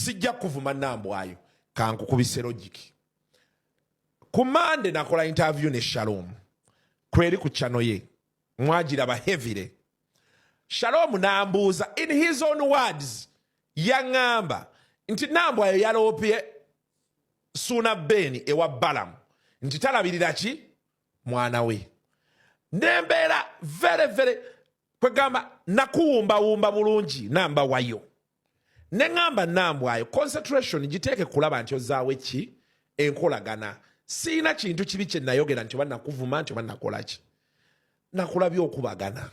sijja kuvuma Nambwayo kankukubise logic. Ku Monday nakola interview ne Shalom kweri ku channel ye mwagiraba heavily. Shalom nambuuza in his own words yangamba nti Nambwayo yaloopye Suna Beni ewa Balamu nti talabirira ki mwana we. Nembeera very kwegamba nakuwumba bulungi Nambwayo. Nengamba Nambwayo concentration giteeke kulaba nti ozaawe ki enkolagana. Siina kintu kibi kye nayogera nti oba nakuvuma nti oba nakola ki. Nakulabye okubagana.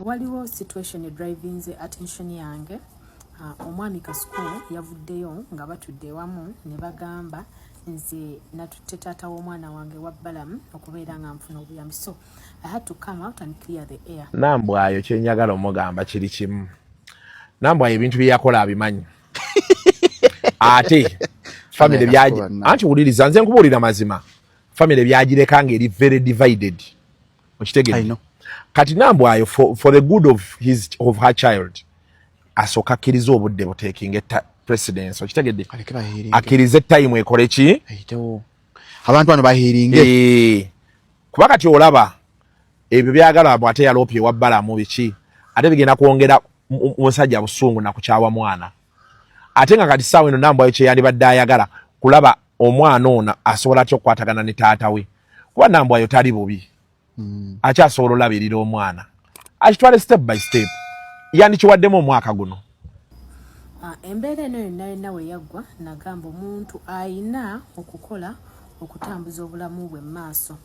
Waliwo situation driving the attention yange. Omwami Kasuku yavuddeyo nga batudde wamu ne bagamba nze natutte taata w'omwana wange wa Balamu okubeera nga nfuna obuyambi. So I had to come out and clear the air. Nambwayo kye njagala omugamba kiri kimu. Nambwayo ebintu bye yakola abimanyi. Ate family byaji anti wuliriza nze nkubuulira mazima. Family byagireka ngeri very divided. Okitegedde. Kati Nambwayo for the good of her child asoka akkiriza obudde buteekinga presidents. Okitegedde. Akkirize time ekole ki? Abantu bano bahiringe. Kuba kati olaba ebyo byagala bw'ate yaloopye wa Balamu biki ate bigenda kwongera musajja busungu na kukyawa mwana. Ate nga kati saawa eno Nambwayo kye yandibadde ayagala kulaba omwana ono asobola atya okukwatagana ne taata we. Kuba Nambwayo tali bubi. Akyasobola olabirira omwana. Akitwale step by step. Yandikiwaddemu omwaka guno. Embeera eno yonna we yaggwa nagamba omuntu ayina okukola okutambuza obulamu bwe maaso.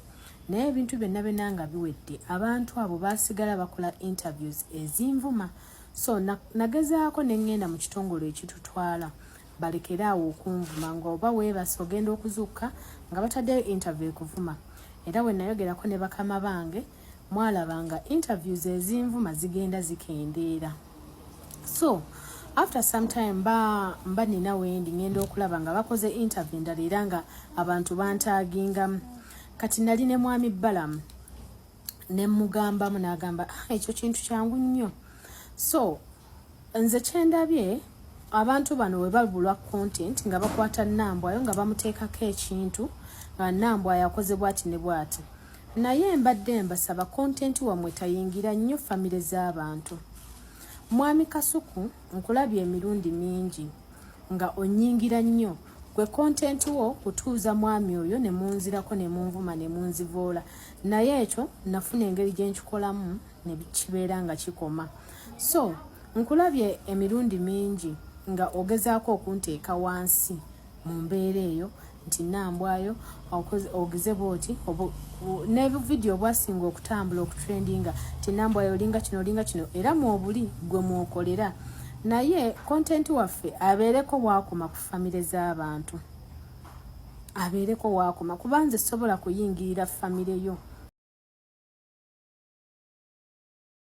Naye ebintu byonna nga biwedde abantu abo basigala bakola interviews ezinvuma. So nagezaako ne ngenda mu kitongole ekitutwala balekeraawo okunvuma ng'oba weebase ogenda okuzuuka nga bataddeyo interview ekuvuma. Era we nayogerako ne bakama bange mwalabanga interviews ezinvuma zigenda zikendeera. So after some time mba nina wendi ngenda okulaba nga bakoze interview endala era nga abantu bantaaginga. Kati nali ne mwami Balamu ne mugambamu n'agamba ekyo kintu kyangu nnyo. So nze kyendabye abantu bano we babulwa content nga bakwata Nambwayo nga bamuteekako ekintu nga Nambwayo akoze bwati ne bwati. Naye mbadde mbasaba content wamwe tayingira nnyo famire z'abantu. Mwami Kasuku nkulabye emirundi mingi nga onyingira nnyo gwe content wo kutuuza mwami oyo ne munzirako ne munvuma ne munzivoola. Naye ekyo nafuna engeri gye nkikolamu ne kibeera nga kikoma. So nkulabye emirundi mingi nga ogezaako okunteeka wansi mu mbeera eyo nti Nambwayo ogeze bwoti ne video bwasinga okutambula okutrendinga nti Nambwayo olinga kino era mwobuli gwe mwokolera. Naye content waffe abeereko waakoma ku famire z'abantu. Abeereko waakoma kuba nze sobola kuyingirira famire yo.